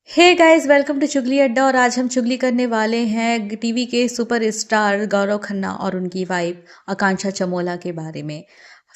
Hey guys, welcome to चुगली अड्डा। और आज हम चुगली करने वाले हैं टीवी के सुपरस्टार गौरव खन्ना और उनकी वाइफ आकांक्षा चमोला के बारे में।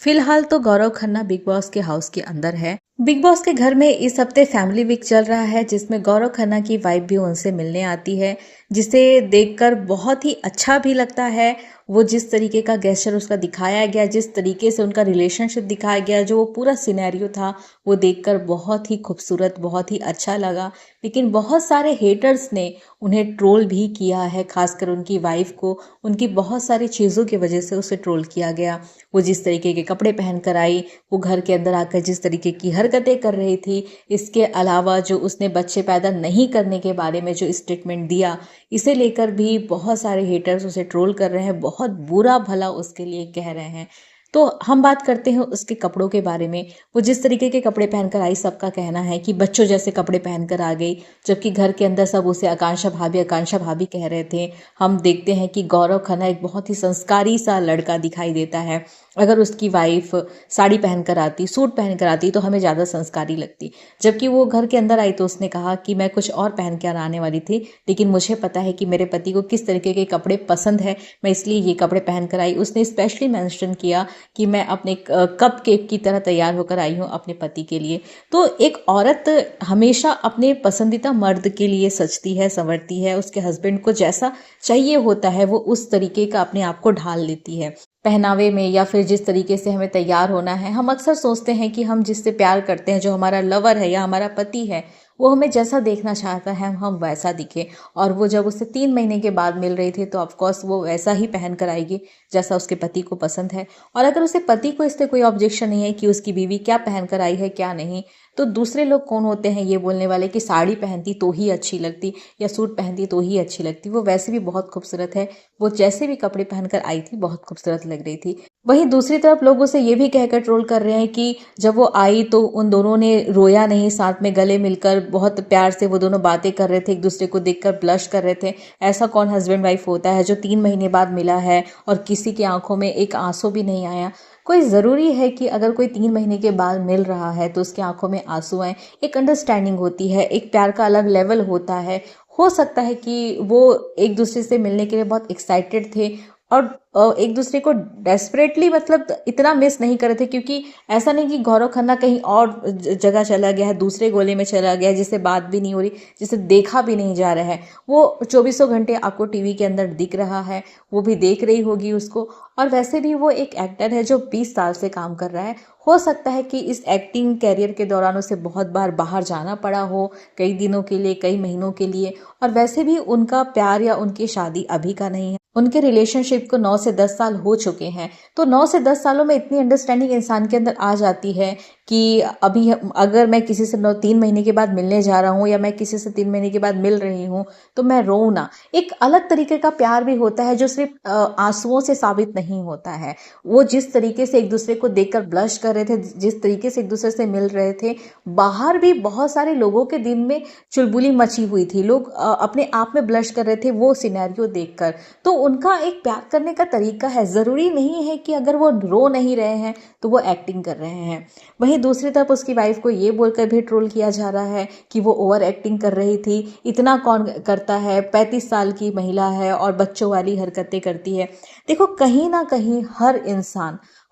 फिलहाल तो गौरव खन्ना बिग बॉस के हाउस के अंदर है। बिग बॉस के घर में इस हफ्ते फैमिली वीक चल रहा है, जिसमें गौरव खन्ना की वाइफ भी उनसे मिलने आती है, जिसे देखकर बहुत ही अच्छा भी लगता है। वो जिस तरीके का गेस्चर उसका दिखाया गया, जिस तरीके से उनका रिलेशनशिप दिखाया गया, जो वो पूरा सिनेरियो था, वो देखकर बहुत ही खूबसूरत, बहुत ही अच्छा लगा। लेकिन बहुत सारे हेटर्स ने उन्हें ट्रोल भी किया है, खासकर उनकी वाइफ को। उनकी बहुत सारी चीज़ों की वजह से उसे ट्रोल किया गया। वो जिस तरीके के कपड़े पहन कर आई, वो घर के अंदर आकर जिस तरीके की हरकतें कर रही थी, इसके अलावा जो उसने बच्चे पैदा नहीं करने के बारे में जो स्टेटमेंट दिया, इसे लेकर भी बहुत सारे हेटर्स उसे ट्रोल कर रहे हैं, बहुत बुरा भला उसके लिए कह रहे हैं। तो हम बात करते हैं उसके कपड़ों के बारे में। वो जिस तरीके के कपड़े पहनकर आई, सबका कहना है कि बच्चों जैसे कपड़े पहनकर आ गई, जबकि घर के अंदर सब उसे आकांक्षा भाभी कह रहे थे। हम देखते हैं कि गौरव खन्ना एक बहुत ही संस्कारी सा लड़का दिखाई देता है। अगर उसकी वाइफ साड़ी पहनकर आती, सूट पहनकर आती, तो हमें ज़्यादा संस्कारी लगती। जबकि वो घर के अंदर आई तो उसने कहा कि मैं कुछ और पहन कर आने वाली थी, लेकिन मुझे पता है कि मेरे पति को किस तरीके के कपड़े पसंद है, मैं इसलिए ये कपड़े पहन कर आई। उसने स्पेशली मेंशन किया कि मैं अपने कप केक की तरह तैयार होकर आई हूँ अपने पति के लिए। तो एक औरत हमेशा अपने पसंदीदा मर्द के लिए सजती है, संवरती है। उसके हस्बैंड को जैसा चाहिए होता है, वो उस तरीके का अपने आप को ढाल लेती है पहनावे में, या फिर जिस तरीके से हमें तैयार होना है। हम अक्सर सोचते हैं कि हम जिससे प्यार करते हैं, जो हमारा लवर है या हमारा पति है, वो हमें जैसा देखना चाहता है हम वैसा दिखे। और वो जब उससे 3 महीने के बाद मिल रही थी, तो ऑफकोर्स वो वैसा ही पहन कर आएगी जैसा उसके पति को पसंद है। और अगर उसके पति को इससे कोई ऑब्जेक्शन नहीं है कि उसकी बीवी क्या पहन कर आई है क्या नहीं, तो दूसरे लोग कौन होते हैं ये बोलने वाले कि साड़ी पहनती तो ही अच्छी लगती या सूट पहनती तो ही अच्छी लगती। वो वैसे भी बहुत खूबसूरत है, वो जैसे भी कपड़े पहनकर आई थी बहुत खूबसूरत लग रही थी। वहीं दूसरी तरफ लोग उसे ये भी कहकर ट्रोल कर रहे हैं कि जब वो आई तो उन दोनों ने रोया नहीं, साथ में गले मिलकर बहुत प्यार से वो दोनों बातें कर रहे थे, एक दूसरे को देखकर ब्लश कर रहे थे। ऐसा कौन हस्बैंड वाइफ होता है जो 3 महीने बाद मिला है और किसी की आंखों में एक आंसू भी नहीं आया। कोई ज़रूरी है कि अगर कोई 3 महीने के बाद मिल रहा है तो उसकी आंखों में आंसू आए? एक अंडरस्टैंडिंग होती है, एक प्यार का अलग लेवल होता है। हो सकता है कि वो एक दूसरे से मिलने के लिए बहुत एक्साइटेड थे और एक दूसरे को डेस्परेटली मतलब इतना मिस नहीं कर रहे थे, क्योंकि ऐसा नहीं कि गौरव खन्ना कहीं और जगह चला गया है, दूसरे गोले में चला गया है, जिससे बात भी नहीं हो रही, जिसे देखा भी नहीं जा रहा है। वो चौबीसों घंटे आपको टीवी के अंदर दिख रहा है, वो भी देख रही होगी उसको। और वैसे भी वो एक एक्टर है जो 20 साल से काम कर रहा है। हो सकता है कि इस एक्टिंग कैरियर के दौरान उसे बहुत बार बाहर जाना पड़ा हो, कई दिनों के लिए, कई महीनों के लिए। और वैसे भी उनका प्यार या उनकी शादी अभी का नहीं है, उनके रिलेशनशिप को 9 से 10 साल हो चुके हैं। तो 9 से 10 सालों में इतनी अंडरस्टैंडिंग इंसान के अंदर आ जाती है कि अभी अगर मैं किसी से 3 महीने के बाद मिलने जा रहा हूँ या मैं किसी से 3 महीने के बाद मिल रही हूँ, तो मैं रोऊं ना। एक अलग तरीके का प्यार भी होता है जो सिर्फ आंसुओं से साबित नहीं होता है। वो जिस तरीके से एक दूसरे को देखकर ब्लश कर रहे थे, जिस तरीके से एक दूसरे से मिल रहे थे, बाहर भी बहुत सारे लोगों के दिल में चुलबुली मची हुई थी। लोग अपने आप में ब्लश कर रहे थे वो सिनेरियो देखकर। तो उनका एक प्यार करने का तरीका है, ज़रूरी नहीं है कि अगर वो रो नहीं रहे हैं तो वो एक्टिंग कर रहे हैं। वहीं दूसरी तरफ उसकी वाइफ को ये बोलकर भी ट्रोल किया जा रहा है कि वो ओवर एक्टिंग कर रही थी। इतना कौन करता है, 35 साल की महिला है और बच्चों वाली हरकतें करती है। देखो, कहीं ना कहीं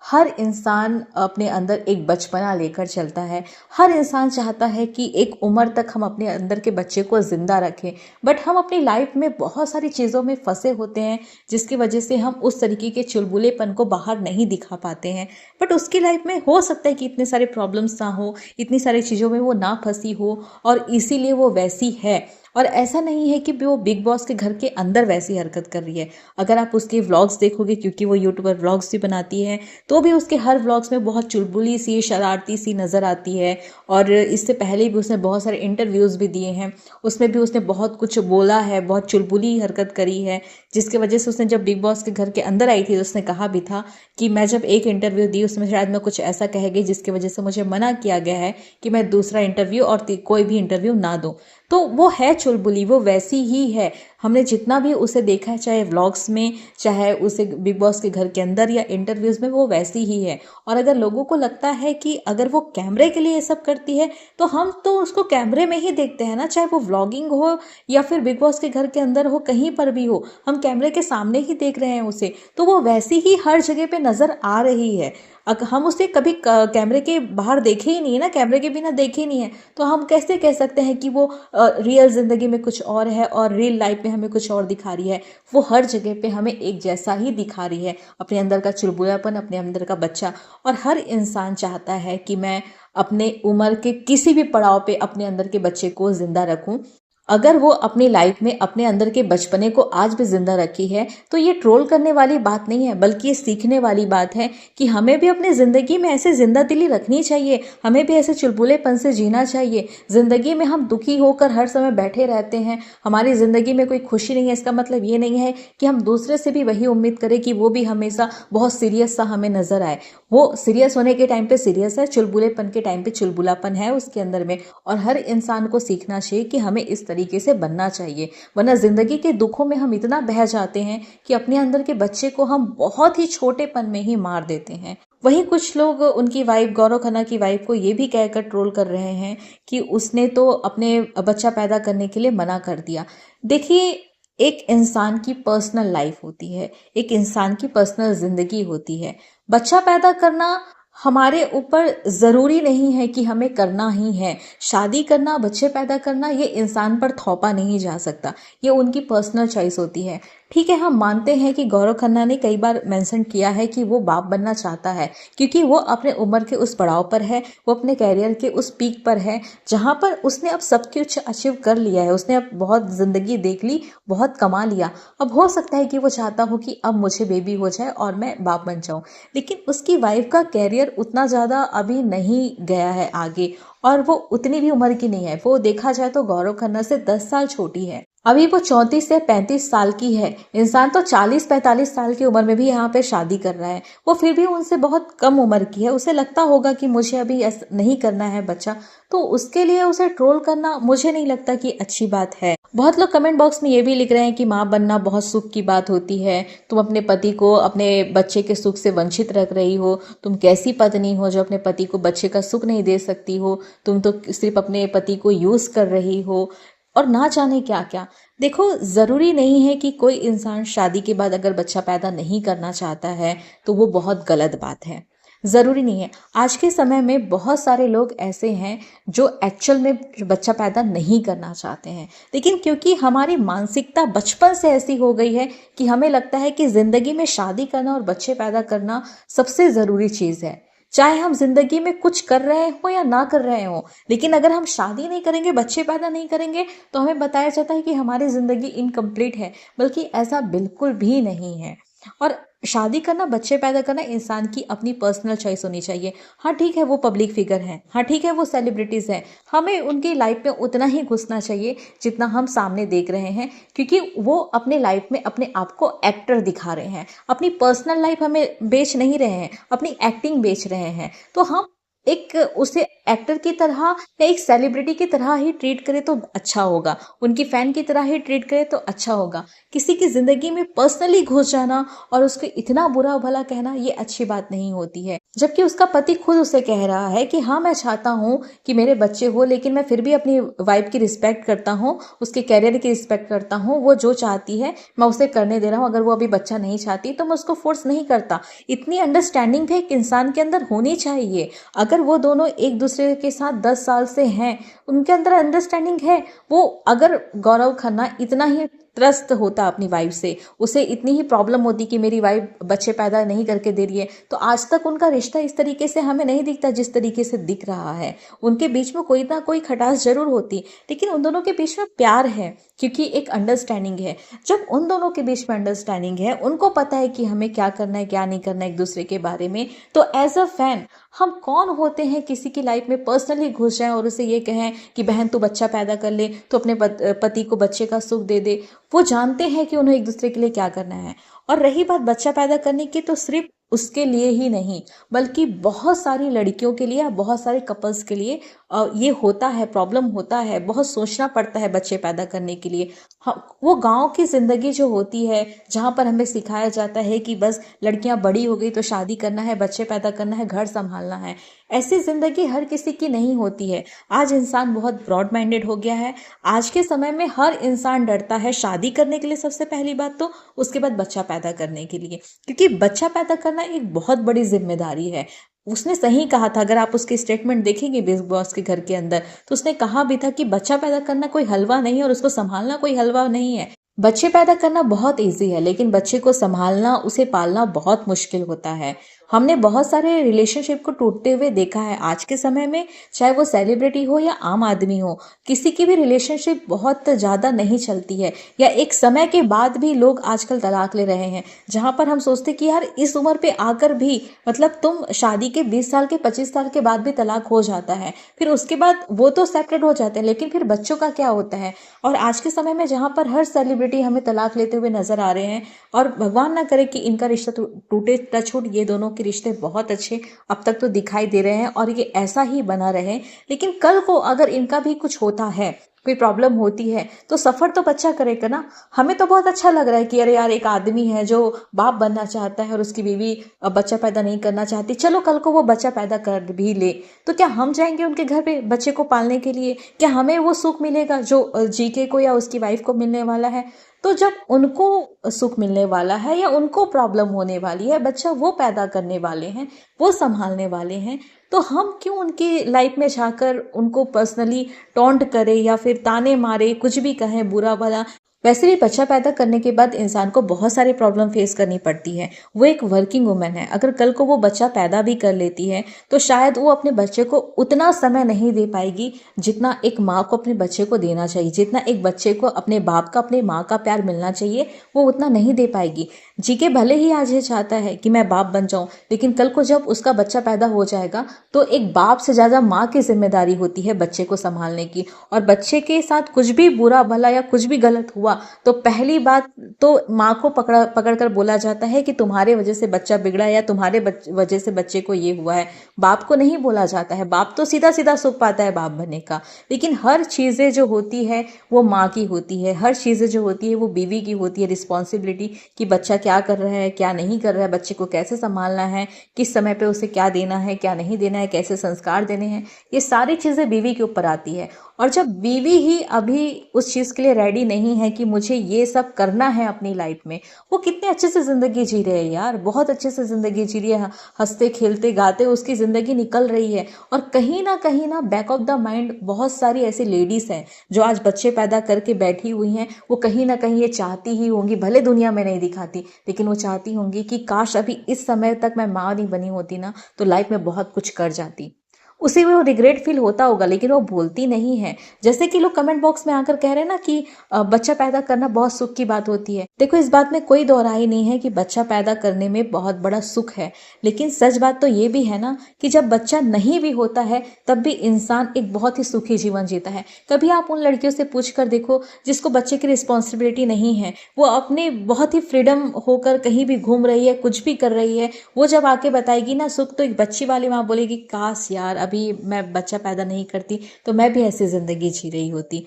हर इंसान अपने अंदर एक बचपना लेकर चलता है। हर इंसान चाहता है कि एक उम्र तक हम अपने अंदर के बच्चे को जिंदा रखें, बट हम अपनी लाइफ में बहुत सारी चीज़ों में फंसे होते हैं, जिसकी वजह से हम उस तरीके के चुलबुलेपन को बाहर नहीं दिखा पाते हैं। बट उसकी लाइफ में हो सकता है कि इतने सारे प्रॉब्लम्स ना हो, इतनी सारी चीज़ों में वो ना फंसी हो, और इसीलिए वो वैसी है। और ऐसा नहीं है कि वो बिग बॉस के घर के अंदर वैसी हरकत कर रही है। अगर आप उसके व्लॉग्स देखोगे, क्योंकि वो यूट्यूबर व्लॉग्स भी बनाती है, तो भी उसके हर व्लॉग्स में बहुत चुलबुली सी, शरारती सी नज़र आती है। और इससे पहले भी उसने बहुत सारे इंटरव्यूज़ भी दिए हैं, उसमें भी उसने बहुत कुछ बोला है, बहुत चुलबुली हरकत करी है, जिसकी वजह से उसने जब बिग बॉस के घर के अंदर आई थी तो उसने कहा भी था कि मैं जब एक इंटरव्यू दी उसमें शायद मैं कुछ ऐसा कह गई जिसकी वजह से मुझे मना किया गया है कि मैं दूसरा इंटरव्यू और कोई भी इंटरव्यू ना दूं। तो वो है चुलबुली, वो वैसी ही है। हमने जितना भी उसे देखा है, चाहे व्लॉग्स में, चाहे उसे बिग बॉस के घर के अंदर या इंटरव्यूज में, वो वैसी ही है। और अगर लोगों को लगता है कि अगर वो कैमरे के लिए ये सब करती है तो हम तो उसको कैमरे में ही देखते हैं ना, चाहे वो व्लॉगिंग हो या फिर बिग बॉस के घर के अंदर हो, कहीं पर भी हो, हम कैमरे के सामने ही देख रहे हैं उसे, तो वो वैसी ही हर जगह पे नजर आ रही है। हम उसे कभी कैमरे के बाहर देखे ही नहीं है ना, कैमरे के बिना देखे ही नहीं है, तो हम कैसे कह सकते हैं कि वो रियल जिंदगी में कुछ और है और रियल लाइफ में हमें कुछ और दिखा रही है। वो हर जगह पे हमें एक जैसा ही दिखा रही है, अपने अंदर का चुलबुलापन, अपने अंदर का बच्चा। और हर इंसान चाहता है कि मैं अपने उम्र के किसी भी पड़ाव पे अपने अंदर के बच्चे को जिंदा रखूं। अगर वो अपनी लाइफ में अपने अंदर के बचपने को आज भी जिंदा रखी है तो ये ट्रोल करने वाली बात नहीं है, बल्कि ये सीखने वाली बात है कि हमें भी अपनी जिंदगी में ऐसे जिंदा दिली रखनी चाहिए, हमें भी ऐसे चुलबुलेपन से जीना चाहिए। जिंदगी में हम दुखी होकर हर समय बैठे रहते हैं, हमारी जिंदगी में कोई खुशी नहीं है, इसका मतलब ये नहीं है कि हम दूसरे से भी वही उम्मीद करें कि वो भी हमेशा बहुत सीरियस सा हमें नजर आए। वो सीरियस होने के टाइम पे सीरियस है, चुलबुलेपन के टाइम पे चुलबुलापन है उसके अंदर में। और हर इंसान को सीखना चाहिए कि हमें इस तरीके से बनना चाहिए, वरना जिंदगी के दुखों में हम इतना बह जाते हैं कि अपने अंदर के बच्चे को हम बहुत ही छोटेपन में ही मार देते हैं। वहीं कुछ लोग उनकी वाइफ, गौरव खन्ना की वाइफ को ये भी कहकर ट्रोल कर रहे हैं कि उसने तो अपने बच्चा पैदा करने के लिए मना कर दिया। देखिए, एक इंसान की पर्सनल लाइफ होती है, एक इंसान की पर्सनल जिंदगी होती है। बच्चा पैदा करना हमारे ऊपर जरूरी नहीं है कि हमें करना ही है। शादी करना, बच्चे पैदा करना, ये इंसान पर थोपा नहीं जा सकता, ये उनकी पर्सनल चॉइस होती है। ठीक है, हम मानते हैं कि गौरव खन्ना ने कई बार मेंशन किया है कि वो बाप बनना चाहता है, क्योंकि वो अपने उम्र के उस पड़ाव पर है, वो अपने कैरियर के उस पीक पर है जहां पर उसने अब सब कुछ अचीव कर लिया है, उसने अब बहुत जिंदगी देख ली, बहुत कमा लिया। अब हो सकता है कि वो चाहता हो कि अब मुझे बेबी हो जाए और मैं बाप बन जाऊं, लेकिन उसकी वाइफ का कैरियर उतना ज्यादा अभी नहीं गया है आगे, और वो उतनी भी उम्र की नहीं है। वो देखा जाए तो गौरव खन्ना से 10 साल छोटी है, अभी वो 34 से 35 साल की है। इंसान तो 40-45 साल की उम्र में भी यहाँ पे शादी कर रहा है, वो फिर भी उनसे बहुत कम उम्र की है। उसे लगता होगा कि मुझे अभी ऐसा नहीं करना है बच्चा, तो उसके लिए उसे ट्रोल करना मुझे नहीं लगता कि अच्छी बात है। बहुत लोग कमेंट बॉक्स में ये भी लिख रहे हैं कि माँ बनना बहुत सुख की बात होती है, तुम अपने पति को अपने बच्चे के सुख से वंचित रख रही हो, तुम कैसी पत्नी हो जो अपने पति को बच्चे का सुख नहीं दे सकती हो, तुम तो सिर्फ अपने पति को यूज कर रही हो, और ना जाने क्या क्या। देखो, जरूरी नहीं है कि कोई इंसान शादी के बाद अगर बच्चा पैदा नहीं करना चाहता है तो वो बहुत गलत बात है, जरूरी नहीं है। आज के समय में बहुत सारे लोग ऐसे हैं जो एक्चुअल में बच्चा पैदा नहीं करना चाहते हैं, लेकिन क्योंकि हमारी मानसिकता बचपन से ऐसी हो गई है कि हमें लगता है कि जिंदगी में शादी करना और बच्चे पैदा करना सबसे जरूरी चीज है। चाहे हम जिंदगी में कुछ कर रहे हो या ना कर रहे हो, लेकिन अगर हम शादी नहीं करेंगे, बच्चे पैदा नहीं करेंगे, तो हमें बताया जाता है कि हमारी जिंदगी इनकम्प्लीट है, बल्कि ऐसा बिल्कुल भी नहीं है। और शादी करना, बच्चे पैदा करना इंसान की अपनी पर्सनल चॉइस होनी चाहिए। हाँ ठीक है, वो पब्लिक फिगर हैं, हाँ ठीक है, वो सेलिब्रिटीज हैं, हमें उनकी लाइफ में उतना ही घुसना चाहिए जितना हम सामने देख रहे हैं, क्योंकि वो अपने लाइफ में अपने आप को एक्टर दिखा रहे हैं, अपनी पर्सनल लाइफ हमें बेच नहीं रहे हैं, अपनी एक्टिंग बेच रहे हैं। तो हम एक उसे एक्टर की तरह या एक सेलिब्रिटी की तरह ही ट्रीट करें तो अच्छा होगा, उनकी फैन की तरह ही ट्रीट करें तो अच्छा होगा। किसी की जिंदगी में पर्सनली घुस जाना और उसको इतना बुरा भला कहना, ये अच्छी बात नहीं होती है। जबकि उसका पति खुद उसे कह रहा है कि हाँ, मैं चाहता हूँ कि मेरे बच्चे हो, लेकिन मैं फिर भी अपनी वाइफ की रिस्पेक्ट करता हूँ, उसके कैरियर की रिस्पेक्ट करता हूँ, वो जो चाहती है मैं उसे करने दे रहा हूँ। अगर वो अभी बच्चा नहीं चाहती तो मैं उसको फोर्स नहीं करता। इतनी अंडरस्टैंडिंग भी एक इंसान के अंदर होनी चाहिए। अगर वो दोनों एक दूसरे के साथ 10 साल से हैं, उनके अंदर अंडरस्टैंडिंग है, वो अगर गौरव खन्ना इतना ही त्रस्त होता अपनी वाइफ से, उसे इतनी ही प्रॉब्लम होती कि मेरी वाइफ बच्चे पैदा नहीं करके दे रही है, तो आज तक उनका रिश्ता इस तरीके से हमें नहीं दिखता जिस तरीके से दिख रहा है। उनके बीच में कोई ना कोई खटास जरूर होती, लेकिन उन दोनों के बीच में प्यार है, क्योंकि एक अंडरस्टैंडिंग है। जब उन दोनों के बीच में अंडरस्टैंडिंग है, उनको पता है कि हमें क्या करना है क्या नहीं करना है एक दूसरे के बारे में, तो एज अ फैन हम कौन होते हैं किसी की लाइफ में पर्सनली घुस जाएं और उसे ये कहें कि बहन तू बच्चा पैदा कर ले, तो अपने पति को बच्चे का सुख दे दे। वो जानते हैं कि उन्हें एक दूसरे के लिए क्या करना है। और रही बात बच्चा पैदा करने की, तो सिर्फ उसके लिए ही नहीं बल्कि बहुत सारी लड़कियों के लिए या बहुत सारे कपल्स के लिए ये होता है, प्रॉब्लम होता है, बहुत सोचना पड़ता है बच्चे पैदा करने के लिए। वो गांव की जिंदगी जो होती है जहां पर हमें सिखाया जाता है कि बस लड़कियां बड़ी हो गई तो शादी करना है, बच्चे पैदा करना है, घर संभालना है, ऐसी जिंदगी हर किसी की नहीं होती है। आज इंसान बहुत ब्रॉड माइंडेड हो गया है। आज के समय में हर इंसान डरता है शादी करने के लिए, सबसे पहली बात तो, उसके बाद बच्चा पैदा करने के लिए, क्योंकि बच्चा पैदा करना एक बहुत बड़ी जिम्मेदारी है। उसने सही कहा था, अगर आप उसके स्टेटमेंट देखेंगे बिग बॉस के घर के अंदर, तो उसने कहा भी था कि बच्चा पैदा करना कोई हलवा नहीं है और उसको संभालना कोई हलवा नहीं है। बच्चे पैदा करना बहुत इजी है, लेकिन बच्चे को संभालना, उसे पालना बहुत मुश्किल होता है। हमने बहुत सारे रिलेशनशिप को टूटते हुए देखा है आज के समय में, चाहे वो सेलिब्रिटी हो या आम आदमी हो, किसी की भी रिलेशनशिप बहुत ज़्यादा नहीं चलती है, या एक समय के बाद भी लोग आजकल तलाक ले रहे हैं, जहां पर हम सोचते कि यार इस उम्र पे आकर भी, मतलब तुम शादी के 20 साल के 25 साल के बाद भी तलाक हो जाता है, फिर उसके बाद वो तो सेपरेट हो जाते हैं, लेकिन फिर बच्चों का क्या होता है। और आज के समय में जहां पर हर सेलिब्रिटी हमें तलाक लेते हुए नजर आ रहे हैं, और भगवान ना करे कि इनका रिश्ता टूटे, टचवुड, ये दोनों के रिश्ते बहुत अच्छे अब तक तो दिखाई दे रहे हैं और ये ऐसा ही बना रहे, लेकिन कल को अगर इनका भी कुछ होता है, कोई प्रॉब्लम होती है, तो सफर तो बच्चा करेगा ना। हमें तो बहुत अच्छा लग रहा है कि अरे यार एक आदमी है जो बाप बनना चाहता है और उसकी बीवी बच्चा पैदा नहीं करना चाहती, चलो कल को वो बच्चा पैदा कर भी ले, तो क्या हम जाएंगे उनके घर पे बच्चे को पालने के लिए? क्या हमें वो सुख मिलेगा जो जीके को या उसकी वाइफ को मिलने वाला है? तो जब उनको सुख मिलने वाला है या उनको प्रॉब्लम होने वाली है, बच्चा वो पैदा करने वाले हैं, वो संभालने वाले हैं, तो हम क्यों उनकी लाइफ में जाकर उनको पर्सनली टॉन्ट करें या फिर ताने मारे, कुछ भी कहें बुरा भला। वैसे भी बच्चा पैदा करने के बाद इंसान को बहुत सारी प्रॉब्लम फेस करनी पड़ती है। वो एक वर्किंग वुमन है, अगर कल को वो बच्चा पैदा भी कर लेती है तो शायद वो अपने बच्चे को उतना समय नहीं दे पाएगी जितना एक माँ को अपने बच्चे को देना चाहिए, जितना एक बच्चे को अपने बाप का, अपने माँ का प्यार मिलना चाहिए, वो उतना नहीं दे पाएगी। जीके भले ही आज ये चाहता है कि मैं बाप बन जाऊं, लेकिन कल को जब उसका बच्चा पैदा हो जाएगा तो एक बाप से ज्यादा माँ की जिम्मेदारी होती है बच्चे को संभालने की। और बच्चे के साथ कुछ भी बुरा भला या कुछ भी गलत हुआ तो पहली बात तो माँ को पकड़ कर बोला जाता है कि तुम्हारे वजह से बच्चा बिगड़ा या तुम्हारे वजह से बच्चे को ये हुआ है। बाप को नहीं बोला जाता है, बाप तो सीधा सीधा सुख पाता है बाप बनने का, लेकिन हर चीजें जो होती है वो माँ की होती है, हर चीजें जो होती है वो बीवी की होती है। रिस्पॉन्सिबिलिटी कि बच्चा क्या कर रहा है, क्या नहीं कर रहा है, बच्चे को कैसे संभालना है, किस समय पे उसे क्या देना है, क्या नहीं देना है, कैसे संस्कार देने हैं, ये सारी चीजें बीवी के ऊपर आती है। और जब बीवी ही अभी उस चीज के लिए रेडी नहीं है कि मुझे ये सब करना है अपनी लाइफ में, वो कितने अच्छे से जिंदगी जी रहे हैं यार, बहुत अच्छे से जिंदगी जी रही है, हंसते खेलते गाते उसकी जिंदगी निकल रही है। और कहीं ना बैक ऑफ द माइंड बहुत सारी ऐसी लेडीज हैं जो आज बच्चे पैदा करके बैठी हुई हैं, वो कहीं ना कहीं ये चाहती ही होंगी, भले दुनिया में नहीं दिखाती, लेकिन वो चाहती होंगी कि काश अभी इस समय तक मैं माँ नहीं बनी होती ना, तो लाइफ में बहुत कुछ कर जाती। उसी में वो रिग्रेट फील होता होगा, लेकिन वो बोलती नहीं है। जैसे कि लोग कमेंट बॉक्स में आकर कह रहे हैं ना कि बच्चा पैदा करना बहुत सुख की बात होती है। देखो, इस बात में कोई दोहराई नहीं है कि बच्चा पैदा करने में बहुत बड़ा सुख है, लेकिन सच बात तो ये भी है ना कि जब बच्चा नहीं भी होता है तब भी इंसान एक बहुत ही सुखी जीवन जीता है। कभी आप उन लड़कियों से पूछ कर देखो जिसको बच्चे की रिस्पॉन्सिबिलिटी नहीं है, वो अपने बहुत ही फ्रीडम होकर कहीं भी घूम रही है, कुछ भी कर रही है, वो जब आके बताएगी ना सुख, तो एक बच्ची वाली माँ बोलेगी काश यार अभी मैं बच्चा पैदा नहीं करती तो मैं भी ऐसी जिंदगी जी रही होती।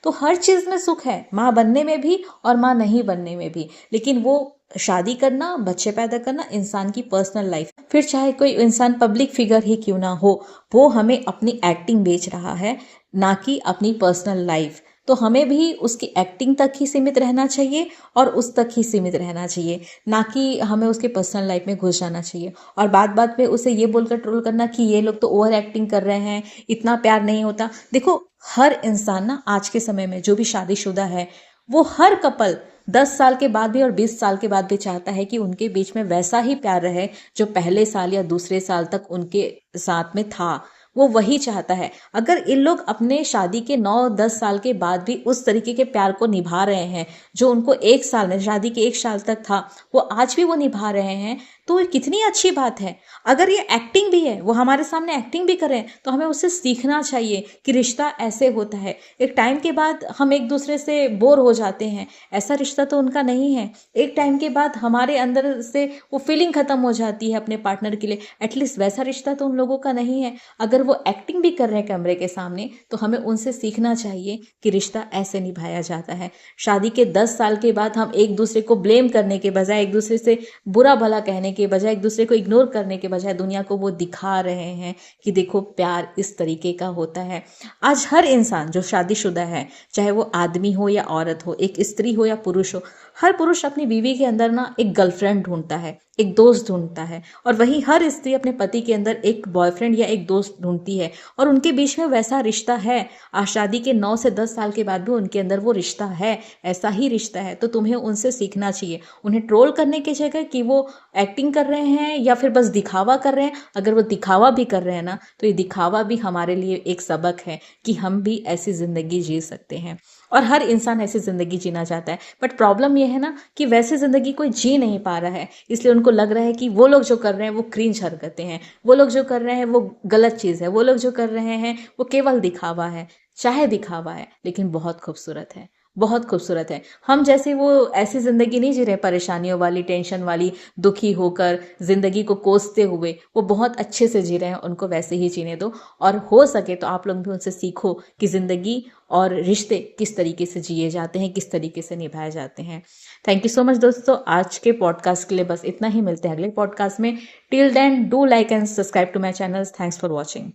तो हर चीज में सुख है, माँ बनने में भी और माँ नहीं बनने में भी, लेकिन वो शादी करना, बच्चे पैदा करना इंसान की पर्सनल लाइफ, फिर चाहे कोई इंसान पब्लिक फिगर ही क्यों ना हो, वो हमें अपनी एक्टिंग बेच रहा है, ना कि अपनी पर्सनल लाइफ। तो हमें भी उसकी एक्टिंग तक ही सीमित रहना चाहिए और उस तक ही सीमित रहना चाहिए, ना कि हमें उसके पर्सनल लाइफ में घुस जाना चाहिए। और बात बात में उसे ये बोलकर ट्रोल करना कि ये लोग तो ओवर एक्टिंग कर रहे हैं, इतना प्यार नहीं होता। देखो, हर इंसान ना आज के समय में जो भी शादीशुदा है, वो हर कपल 10 साल के बाद भी और 20 साल के बाद भी चाहता है कि उनके बीच में वैसा ही प्यार रहे जो पहले साल या दूसरे साल तक उनके साथ में था। वो वही चाहता है। अगर इन लोग अपने शादी के 9-10 साल के बाद भी उस तरीके के प्यार को निभा रहे हैं जो उनको 1 साल में, शादी के 1 साल तक था, वो आज भी वो निभा रहे हैं, तो ये कितनी अच्छी बात है। अगर ये एक्टिंग भी है, वो हमारे सामने एक्टिंग भी कर रहे हैं, तो हमें उससे सीखना चाहिए कि रिश्ता ऐसे होता है। एक टाइम के बाद हम एक दूसरे से बोर हो जाते हैं, ऐसा रिश्ता तो उनका नहीं है। एक टाइम के बाद हमारे अंदर से वो फीलिंग खत्म हो जाती है अपने पार्टनर के लिए, एटलीस्ट वैसा रिश्ता तो उन लोगों का नहीं है। अगर वो एक्टिंग भी कर रहे हैं कैमरे के सामने, तो हमें उनसे सीखना चाहिए कि रिश्ता ऐसे निभाया जाता है। शादी के 10 साल के बाद हम एक दूसरे को ब्लेम करने के बजाय, एक दूसरे से बुरा भला कहने के बजाय, एक दूसरे को इग्नोर करने के बजाय दुनिया को वो दिखा रहे हैं कि देखो प्यार इस तरीके का होता है। आज हर इंसान जो शादीशुदा है, चाहे वो आदमी हो या औरत हो, एक स्त्री हो या पुरुष हो, हर पुरुष अपनी बीवी के अंदर ना एक गर्लफ्रेंड ढूंढता है, एक दोस्त ढूंढता है, और वहीं हर स्त्री अपने पति के अंदर एक बॉयफ्रेंड या एक दोस्त ढूंढती है, और उनके बीच में वैसा रिश्ता है। आज शादी के 9 से 10 साल के बाद भी उनके अंदर वो रिश्ता है, ऐसा ही रिश्ता है। तो तुम्हें उनसे सीखना चाहिए, उन्हें ट्रोल करने की जगह कि वो एक्टिंग कर रहे हैं या फिर बस दिखावा कर रहे हैं। अगर वो दिखावा भी कर रहे हैं ना, तो ये दिखावा भी हमारे लिए एक सबक है कि हम भी ऐसी जिंदगी जी सकते हैं, और हर इंसान ऐसी जिंदगी जीना चाहता है। बट प्रॉब्लम यह है ना कि वैसी जिंदगी कोई जी नहीं पा रहा है, इसलिए उनको लग रहा है कि वो लोग जो कर रहे हैं वो क्रिंज हरकतें हैं, वो लोग जो कर रहे हैं वो गलत चीज़ है, वो लोग जो कर रहे हैं वो केवल दिखावा है। चाहे दिखावा है, लेकिन बहुत खूबसूरत है, बहुत खूबसूरत है। हम जैसे वो ऐसी जिंदगी नहीं जी रहे, परेशानियों वाली, टेंशन वाली, दुखी होकर जिंदगी को कोसते हुए, वो बहुत अच्छे से जी रहे हैं, उनको वैसे ही जीने दो। और हो सके तो आप लोग भी उनसे सीखो कि जिंदगी और रिश्ते किस तरीके से जिए जाते हैं, किस तरीके से निभाए जाते हैं। थैंक यू सो मच दोस्तों, आज के पॉडकास्ट के लिए बस इतना ही। मिलते हैं अगले पॉडकास्ट में। Till then do like and subscribe to my channel. Thanks for watching.